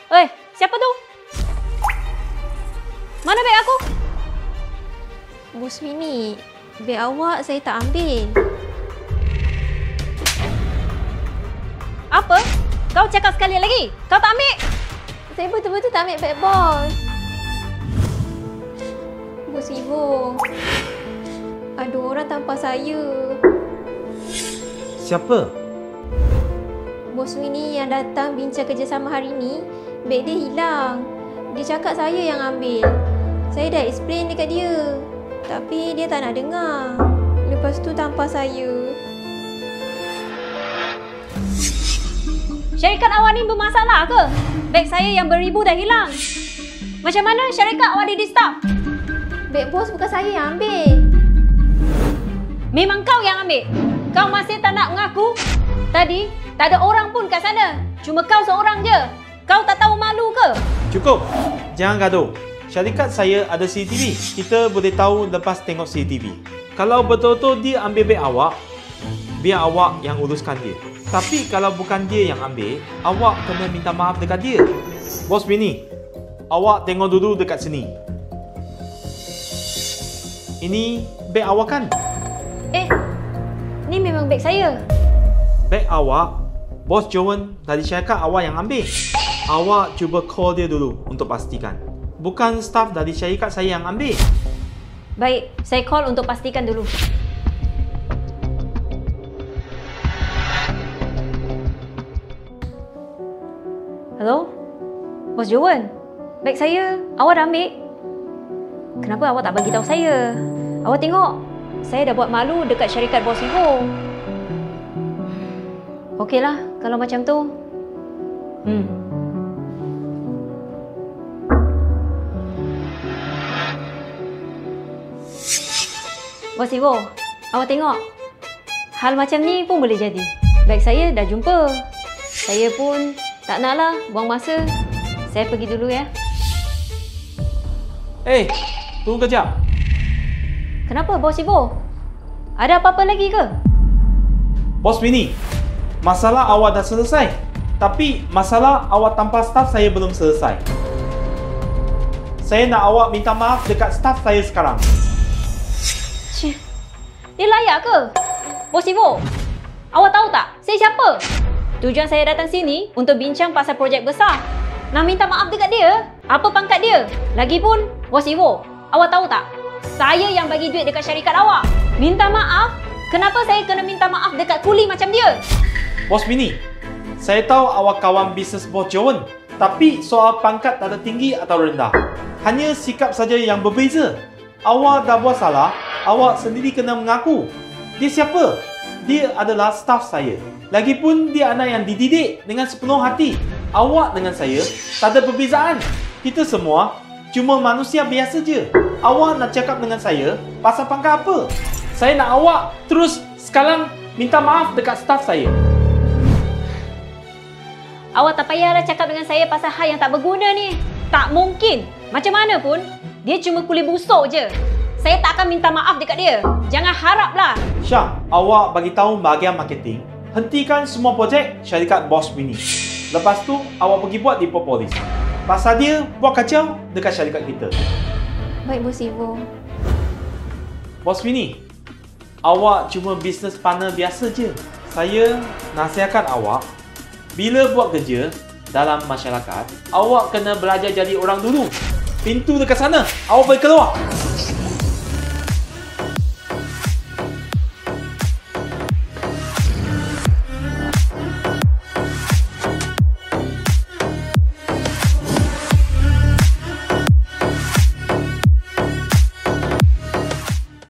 Oi, siapa tu? Mana beg aku? Bos Winnie, beg awak saya tak ambil. Apa? Kau cakap sekali lagi. Kau tak ambil? Saya betul-betul tak ambil beg bos. Bos Ivo, ada orang tampar saya. Siapa? Bos Winnie yang datang bincang kerjasama hari ni, beg dia hilang. Dia cakap saya yang ambil. Saya dah explain dekat dia, tapi dia tak nak dengar. Lepas tu tampar saya. Syarikat awak ni bermasalah ke? Beg saya yang beribu dah hilang. Macam mana syarikat awak di-disturb? Beg bos bukan saya yang ambil. Memang kau yang ambil. Kau masih tak nak mengaku? Tadi tak ada orang pun kat sana. Cuma kau seorang je. Kau tak tahu malu ke? Cukup. Jangan gaduh. Syarikat saya ada CCTV. Kita boleh tahu lepas tengok CCTV. Kalau betul-betul dia ambil beg awak, biar awak yang uruskan dia. Tapi kalau bukan dia yang ambil, awak kena minta maaf dekat dia. Bos Winnie, awak tengok dulu dekat sini. Ini beg awak kan? Ni memang beg saya. Beg awak, Bos Joan dari syarikat awak yang ambil. Awak cuba call dia dulu untuk pastikan. Bukan staf dari syarikat saya yang ambil. Baik, saya call untuk pastikan dulu. Hello? Bos Joan, beg saya awak dah ambil? Kenapa awak tak bagi tahu saya? Awak tengok, saya dah buat malu dekat syarikat Bos Ivo. Okeylah, kalau macam tu. Bos Ivo, awak tengok. Hal macam ni pun boleh jadi. Beg saya dah jumpa. Saya pun tak naklah buang masa. Saya pergi dulu ya. Tunggu kejap. Kenapa Bos Ivo? Ada apa-apa lagi ke? Bos Winnie, masalah awak dah selesai. Tapi masalah awak tanpa staf saya belum selesai. Saya nak awak minta maaf dekat staf saya sekarang. Dia layak ke? Bos Ivo, awak tahu tak saya siapa? Tujuan saya datang sini untuk bincang pasal projek besar. Nak minta maaf dekat dia? Apa pangkat dia? Lagipun, Bos Ivo, awak tahu tak? Saya yang bagi duit dekat syarikat awak. Minta maaf? Kenapa saya kena minta maaf dekat kuli macam dia? Bos Winnie, saya tahu awak kawan bisnes Bos Joan. Tapi soal pangkat tak ada tinggi atau rendah. Hanya sikap saja yang berbeza. Awak dah buat salah, awak sendiri kena mengaku. Dia siapa? Dia adalah staf saya. Lagipun dia anak yang dididik dengan sepenuh hati. Awak dengan saya tak ada perbezaan. Kita semua cuma manusia biasa je. Awak nak cakap dengan saya pasal pangkat apa? Saya nak awak terus sekarang minta maaf dekat staf saya. Awak tak payahlah cakap dengan saya pasal hal yang tak berguna ni. Tak mungkin. Macam mana pun, dia cuma kuli busuk je. Saya tak akan minta maaf dekat dia. Jangan haraplah. Syah, awak bagi tahu bahagian marketing, hentikan semua projek syarikat Bos Winnie. Lepas tu, awak pergi buat di polis. Pasal dia buat kacau dekat syarikat kita. Baik Bos Ivo. Bos Winnie, awak cuma bisnes partner biasa je. Saya nasihatkan awak, bila buat kerja dalam masyarakat, awak kena belajar jadi orang dulu. Pintu dekat sana, awak boleh keluar.